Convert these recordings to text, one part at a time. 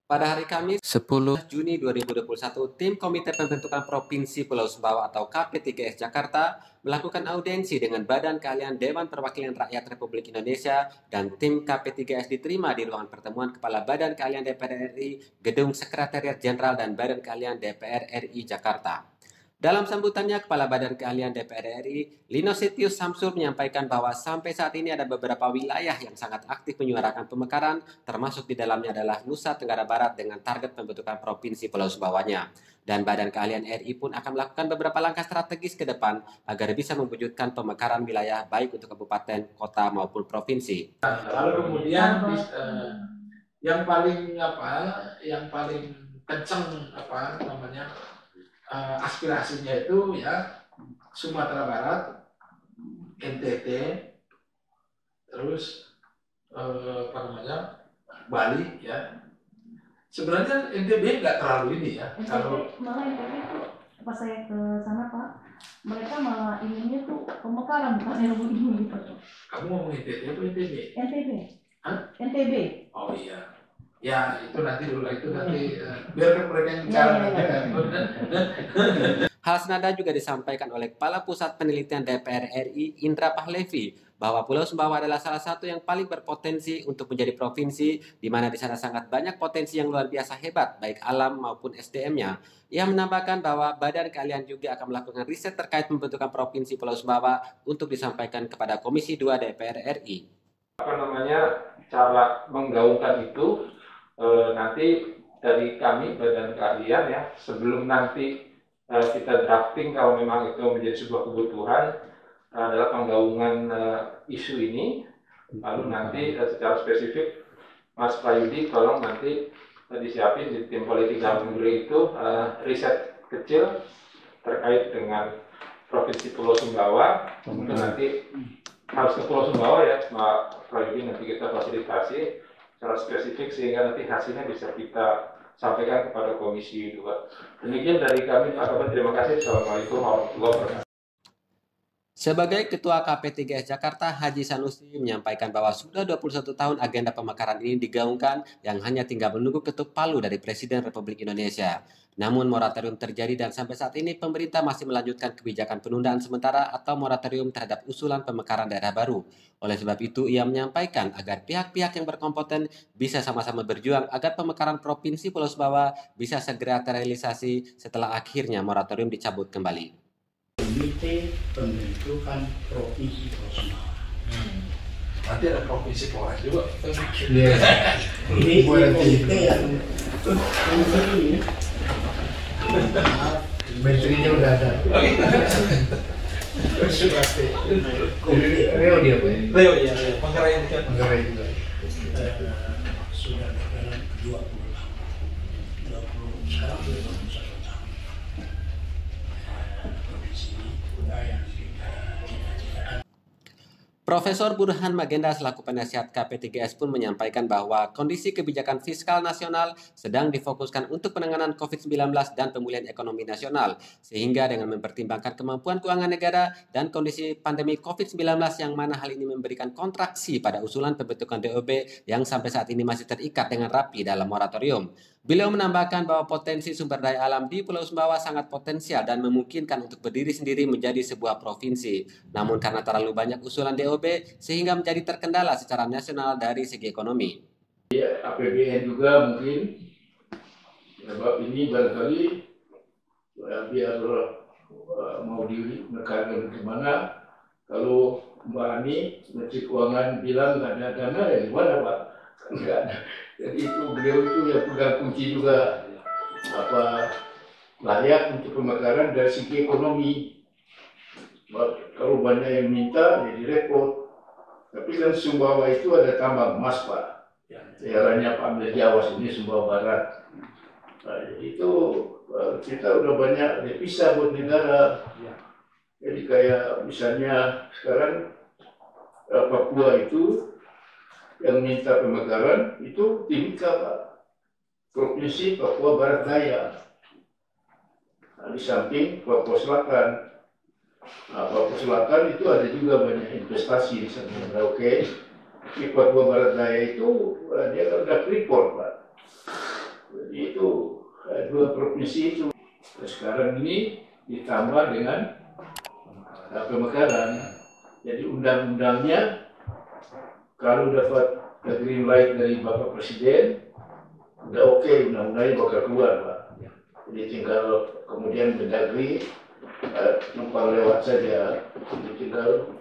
Pada hari Kamis 10 Juni 2021, tim Komite Pembentukan Provinsi Pulau Sumbawa atau KP3S Jakarta melakukan audiensi dengan Badan Keahlian Dewan Perwakilan Rakyat Republik Indonesia dan tim KP3S diterima di ruangan pertemuan Kepala Badan Keahlian DPR RI, Gedung Sekretariat Jenderal dan Badan Keahlian DPR RI Jakarta. Dalam sambutannya, Kepala Badan Keahlian DPR RI, Lino Setius Samsul menyampaikan bahwa sampai saat ini ada beberapa wilayah yang sangat aktif menyuarakan pemekaran, termasuk di dalamnya adalah Nusa Tenggara Barat dengan target pembentukan Provinsi Pulau Sumbawanya. Dan Badan Keahlian RI pun akan melakukan beberapa langkah strategis ke depan agar bisa mewujudkan pemekaran wilayah baik untuk kabupaten, kota maupun provinsi. Lalu kemudian yang paling kencang aspirasinya itu ya Sumatera Barat, NTT, terus Bali ya. Sebenarnya NTB nggak terlalu ini ya. NTB, kalau malah NTB itu pas saya ke sana Pak, mereka malah inginnya tuh pemekaran bukan yang begini gitu. Kamu ngomong NTT atau NTB? NTB. Hah? NTB. Oh iya. Ya itu nanti biarkan mereka yang bicara. Hal senada juga disampaikan oleh Kepala Pusat Penelitian DPR RI Indra Pahlevi bahwa Pulau Sumbawa adalah salah satu yang paling berpotensi untuk menjadi provinsi di mana di sana sangat banyak potensi yang luar biasa hebat baik alam maupun SDM-nya. Ia menambahkan bahwa Badan Keahlian juga akan melakukan riset terkait pembentukan Provinsi Pulau Sumbawa untuk disampaikan kepada Komisi 2 DPR RI. Cara menggaungkan itu nanti dari kami Badan Keahlian ya, sebelum nanti kita drafting kalau memang itu menjadi sebuah kebutuhan adalah penggaungan isu ini. Lalu nanti secara spesifik Mas Prayudi tolong nanti disiapin di tim politik dalam negeri itu riset kecil terkait dengan Provinsi Pulau Sumbawa. Kemudian nanti harus ke Pulau Sumbawa ya, Pak Prayudi, nanti kita fasilitasi secara spesifik sehingga nanti hasilnya bisa kita sampaikan kepada Komisi 2. Demikian dari kami Pak Kabar, terima kasih. Assalamualaikum warahmatullahi wabarakatuh. Sebagai Ketua KP3S Jakarta, Haji Sanusi menyampaikan bahwa sudah 21 tahun agenda pemekaran ini digaungkan yang hanya tinggal menunggu ketuk palu dari Presiden Republik Indonesia. Namun moratorium terjadi dan sampai saat ini pemerintah masih melanjutkan kebijakan penundaan sementara atau moratorium terhadap usulan pemekaran daerah baru. Oleh sebab itu, ia menyampaikan agar pihak-pihak yang berkompeten bisa sama-sama berjuang agar pemekaran Provinsi Pulau Sumbawa bisa segera terrealisasi setelah akhirnya moratorium dicabut kembali. Komite Pembentukan Provinsi Pulau Sumbawa. Nanti ada Provinsi Polres juga. Ini komite yang ini. Menterinya udah ada. Reo dia apa ya? Reo ya, Manggarai juga. Manggarai juga. Sudah dalam 20 sekarang 21 tahun. Provinsi yang Profesor Burhan Magenda selaku penasihat KP3S pun menyampaikan bahwa kondisi kebijakan fiskal nasional sedang difokuskan untuk penanganan COVID-19 dan pemulihan ekonomi nasional, sehingga dengan mempertimbangkan kemampuan keuangan negara dan kondisi pandemi COVID-19 yang mana hal ini memberikan kontraksi pada usulan pembentukan DOB yang sampai saat ini masih terikat dengan rapi dalam moratorium. Beliau menambahkan bahwa potensi sumber daya alam di Pulau Sumbawa sangat potensial dan memungkinkan untuk berdiri sendiri menjadi sebuah provinsi. Namun karena terlalu banyak usulan DOB sehingga menjadi terkendala secara nasional dari segi ekonomi. Ya, APBN juga mungkin sebab ini barangkali biar mau dimekarkan kemana. Kalau Mbak Ani Menteri Keuangan bilang nggak ada dana, ya gimana Pak? Nggak ada. Jadi itu beliau itu yang pegang kunci juga layak untuk pemekaran dari segi ekonomi. Kalau banyak yang minta jadi repot. Tapi kan Sumbawa itu ada tambang emas Pak. Daerahnya Pak Amir Jawa ini Sumbawa Barat. Nah, itu kita udah banyak devisa buat negara. Jadi kayak misalnya sekarang Papua itu yang minta pemekaran itu Timika Pak, Provinsi Papua Barat Daya. Nah, di samping Papua Selatan. Nah, Papua Selatan itu ada juga banyak investasi di sana. Oke. Di Papua Barat Daya itu dia kan udah Freeport Pak. Jadi itu dua provinsi itu. Sekarang ini ditambah dengan pemekaran. Jadi undang-undangnya kalau dapat green light dari Bapak Presiden, udah oke, undang-undangnya bakal keluar, Pak. Jadi tinggal kemudian Mendagri numpang lewat saja, jadi tinggal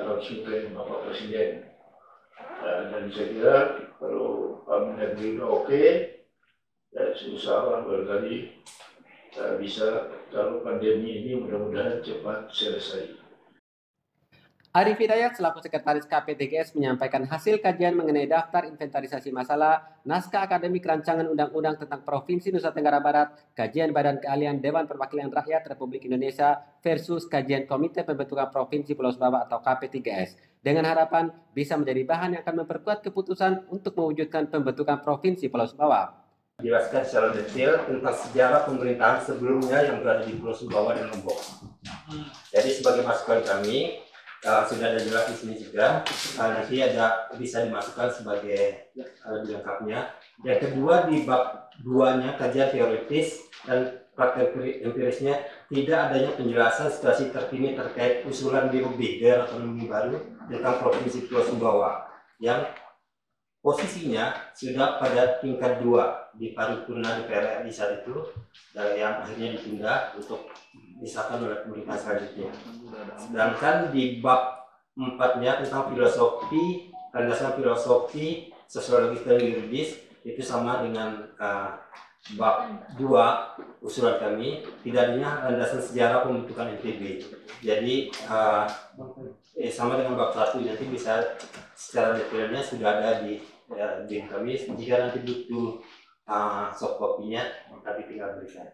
langsung ke Bapak Presiden. Dan saya kira kalau Pak Mendagri udah oke, ya insya Allah barangkali bisa, kalau pandemi ini mudah-mudahan cepat selesai. Arif Hidayat selaku Sekretaris KPTGS menyampaikan hasil kajian mengenai daftar inventarisasi masalah naskah akademik rancangan undang-undang tentang Provinsi Nusa Tenggara Barat, kajian Badan Keahlian Dewan Perwakilan Rakyat Republik Indonesia versus kajian Komite Pembentukan Provinsi Pulau Sumbawa atau KP3S, dengan harapan bisa menjadi bahan yang akan memperkuat keputusan untuk mewujudkan pembentukan Provinsi Pulau Sumbawa. Jelaskan secara detail tentang sejarah pemerintahan sebelumnya yang berada di Pulau Sumbawa dan Lombok. Jadi sebagai masukan kami, sudah ada jelas di sini juga, nanti ada bisa dimasukkan sebagai dilengkapnya. Yang kedua, di bab 2-nya kajian teoritis dan praktek empirisnya tidak adanya penjelasan situasi terkini terkait usulan Biro Bidder atau Nomor Baru tentang Provinsi Pulau Sumbawa yang posisinya sudah pada tingkat 2 di paripurna DPR RI saat itu, dan yang akhirnya ditunda untuk disahkan oleh pemerintah selanjutnya. Sedangkan di bab 4-nya tentang filosofi, landasan filosofi, sosiologis dan yuridis itu sama dengan bab 2 usulan kami, tidak adanya landasan sejarah pembentukan NTB. Jadi sama dengan bab 1, nanti bisa secara detailnya sudah ada di kami. Jika nanti butuh soft copy-nya, kami tinggal berikan.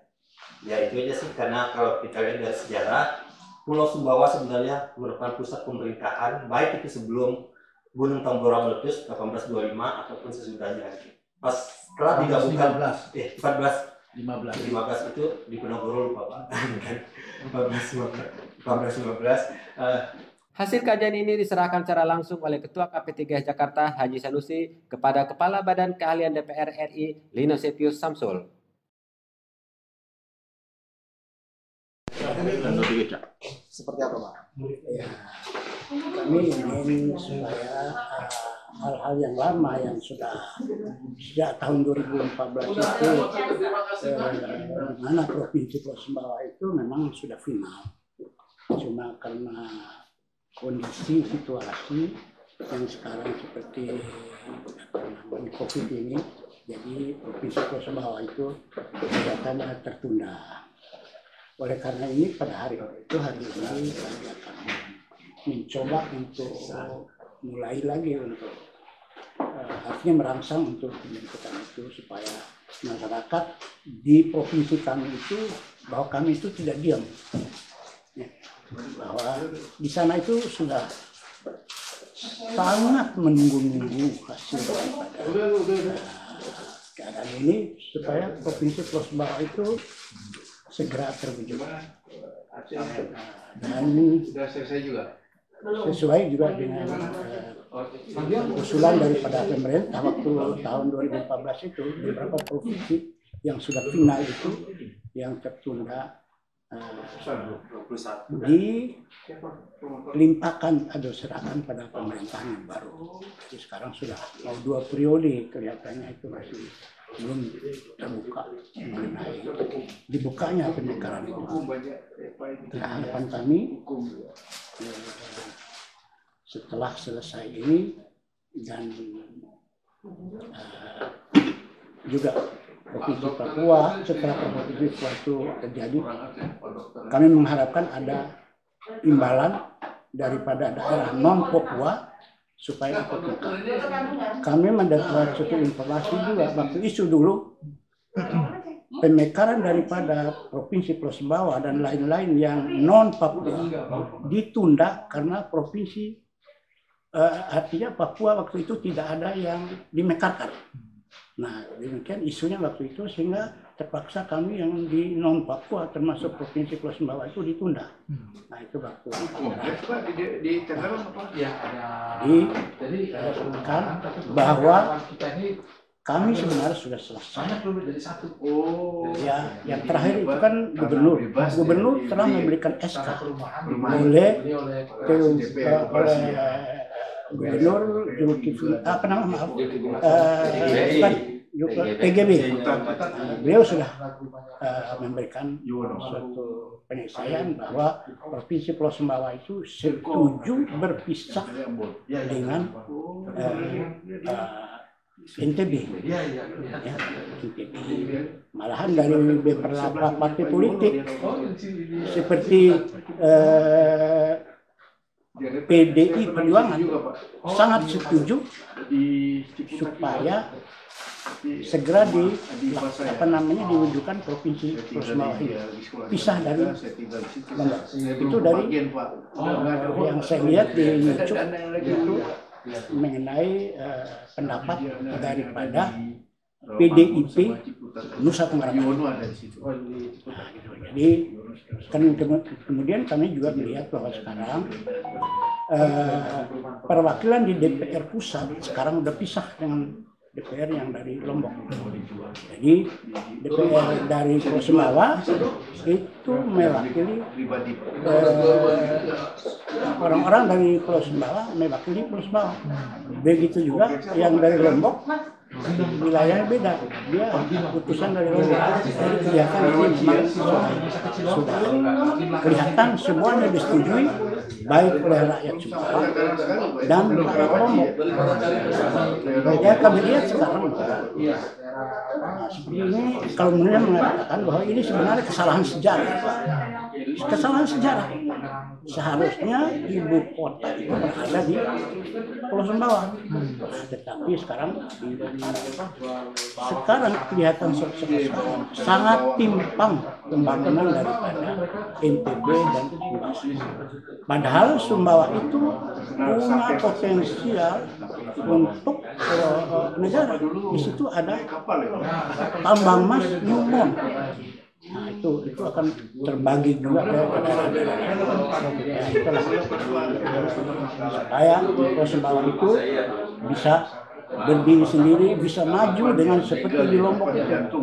Ya itu aja sih, karena kalau kita lihat dari sejarah, Pulau Sumbawa sebenarnya merupakan pusat pemerintahan, baik itu sebelum Gunung Tambora meletus 1825 ataupun sesudahnya. Pas setelah digabungkan 15 itu di Penogoro, lupa Pak. 1515. Hasil kajian ini diserahkan secara langsung oleh Ketua KP3S Jakarta Haji Sanusi kepada Kepala Badan Keahlian DPR RI Lino Septius Samsul. Seperti apa, Pak? Ya, kami ingin supaya hal-hal yang lama yang sudah sejak tahun 2014 itu di mana Provinsi Pulau Sumbawa itu memang sudah final. Cuma karena kondisi situasi yang sekarang seperti COVID ini, jadi Provinsi Pulau Sumbawa itu kelihatannya tertunda. Oleh karena ini pada hari ini kami akan mencoba untuk mulai lagi untuk artinya merangsang untuk pembentukan itu supaya masyarakat di provinsi kami itu bahwa kami itu tidak diam, ya, bahwa di sana itu sudah sangat menunggu-nunggu hasil daripada keadaan ini supaya provinsi Pulau Sumbawa itu segera terwujud. Dan Sudah selesai juga. Sesuai juga dengan usulan daripada pemerintah waktu tahun 2014 itu, beberapa provinsi yang sudah final itu yang tertunda dilimpahkan atau serahkan pada pemerintahan yang baru. Jadi sekarang sudah mau 2 periode, kelihatannya itu masih belum terbuka mengenai dibukanya pemekaran itu. Harapan kami setelah selesai ini dan juga Provinsi Papua, setelah Provinsi Papua itu terjadi, kami mengharapkan ada imbalan daripada daerah non Papua supaya kami mendapat suatu informasi juga waktu isu dulu pemekaran daripada Provinsi Pulau Sumbawa dan lain-lain yang non Papua ditunda karena provinsi artinya Papua waktu itu tidak ada yang dimekarkan. Nah, demikian isunya waktu itu sehingga terpaksa kami yang di non Papua termasuk Provinsi Pulau Sumbawa itu ditunda. Nah, itu waktu Di Tangerang apa? Ya, ada. disebutkan bahwa kami sebenarnya sudah selesai. Oh, Ya, yang terakhir itu kan gubernur telah memberikan SK oleh Gubernur Zulkifli PGB. Beliau sudah memberikan suatu penyesuaian bahwa Provinsi Pulau Sumbawa itu setuju berpisah dengan NTB. Ya, NTB. Malahan dari beberapa partai politik seperti PDI Perjuangan sangat setuju supaya segera diwujudkan Provinsi Pulau Sumbawa ini pisah dari Lombok. Itu dari yang saya lihat di YouTube itu mengenai pendapat daripada PDIP Nusa Tenggara Barat. Jadi kemudian kami juga melihat bahwa sekarang perwakilan di DPR pusat sekarang udah pisah dengan DPR yang dari Lombok. Jadi DPR dari Pulau Sumbawa itu mewakili orang-orang dari Pulau Sumbawa mewakili Pulau Sumbawa. Begitu juga yang dari Lombok wilayahnya beda, dia putusan dari Lombok. Jadi kelihatan ini memang sudah kelihatan semuanya disetujui baik oleh rakyat Sumbawa dan para Lombok. Ya kami lihat sekarang seperti ini, kalau kemudian mengatakan bahwa ini sebenarnya kesalahan sejarah. Kesalahan sejarah. Seharusnya ibu kota itu berada di Pulau Sumbawa, tetapi sekarang kelihatan sangat timpang pembangunan daripada NTB dan Sumbawa. Padahal Sumbawa itu punya potensial untuk negara. Di situ ada tambang emas Newmont. Nah, itu akan terbagi juga ke daerah-daerah. Itulah supaya Pulau Sumbawa itu bisa berdiri sendiri, bisa maju dengan seperti di Lombok itu.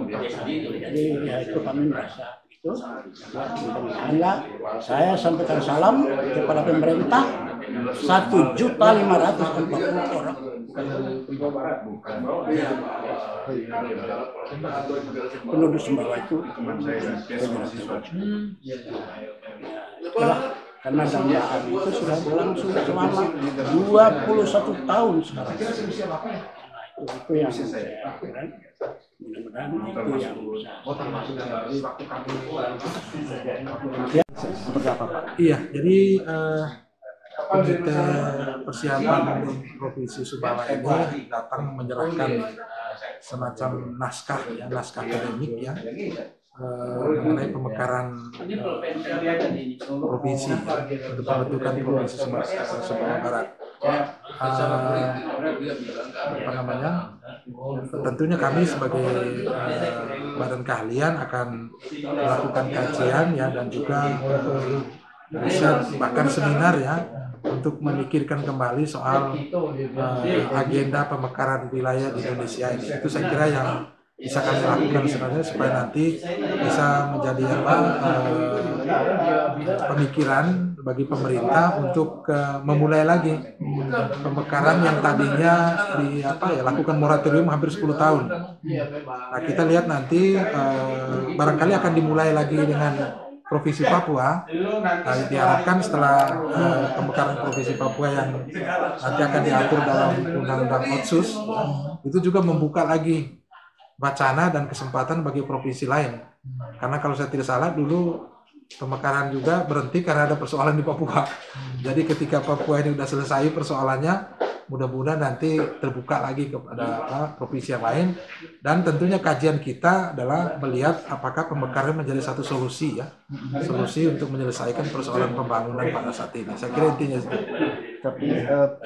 Jadi ya itu kami merasa itu. Mudah-mudahan saya sampaikan salam kepada pemerintah 1.540.000 orang. Penduduk Sumbawa itu karena dambaan itu sudah berlangsung selama 21 tahun sekarang. Itu yang saya lakukan. Mudah-mudahan itu yang ya, seperti apa Pak? Iya, jadi Komite Persiapan Provinsi Sumbawa ini datang menyerahkan semacam naskah akademik ya mengenai pemekaran provinsi untuk pembentukan Provinsi Sumbawa Barat. Tentunya kami sebagai badan keahlian akan melakukan kajian ya dan juga riset bahkan seminar ya untuk memikirkan kembali soal agenda pemekaran wilayah di Indonesia ini. Itu saya kira yang bisa kami lakukan sebenarnya supaya nanti bisa menjadi pemikiran bagi pemerintah untuk memulai lagi pemekaran yang tadinya lakukan moratorium hampir 10 tahun. Nah, kita lihat nanti barangkali akan dimulai lagi dengan Provinsi Papua. Nah, diharapkan setelah pemekaran Provinsi Papua yang nanti akan diatur dalam Undang-Undang Otsus, itu juga membuka lagi wacana dan kesempatan bagi provinsi lain. Karena kalau saya tidak salah dulu pemekaran juga berhenti karena ada persoalan di Papua. Jadi ketika Papua ini sudah selesai persoalannya, mudah-mudahan nanti terbuka lagi kepada provinsi yang lain. Dan tentunya kajian kita adalah melihat apakah pemekaran menjadi satu solusi ya, solusi untuk menyelesaikan persoalan pembangunan pada saat ini. Saya kira intinya itu. Tapi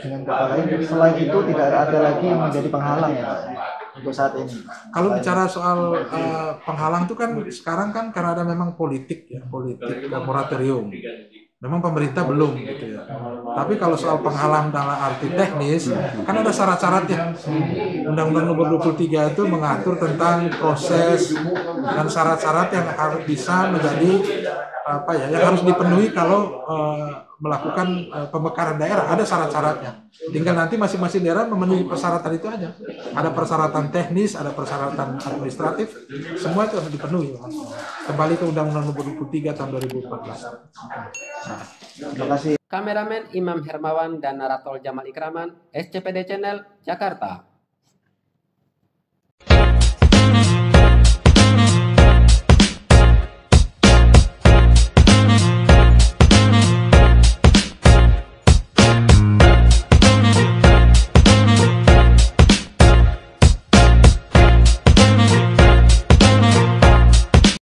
dengan kata lain, selain itu tidak ada lagi yang menjadi penghalang ya untuk saat ini. Kalau bicara soal penghalang itu kan sekarang kan karena ada memang politik moratorium. Memang pemerintah belum gitu ya. Tapi kalau soal penghalang dalam arti teknis, kan ada syarat-syaratnya. Undang-Undang Nomor 23 itu mengatur tentang proses dan syarat-syarat yang harus bisa menjadi yang harus dipenuhi kalau melakukan pemekaran daerah. Ada syarat-syaratnya. Tinggal nanti masing-masing daerah memenuhi persyaratan itu aja. Ada persyaratan teknis, ada persyaratan administratif, semua itu harus dipenuhi. Kembali ke Undang-Undang Nomor 23 tahun 2014. Terima kasih. Kameramen Imam Hermawan dan narator Jamal Ikraman, SCPD Channel, Jakarta.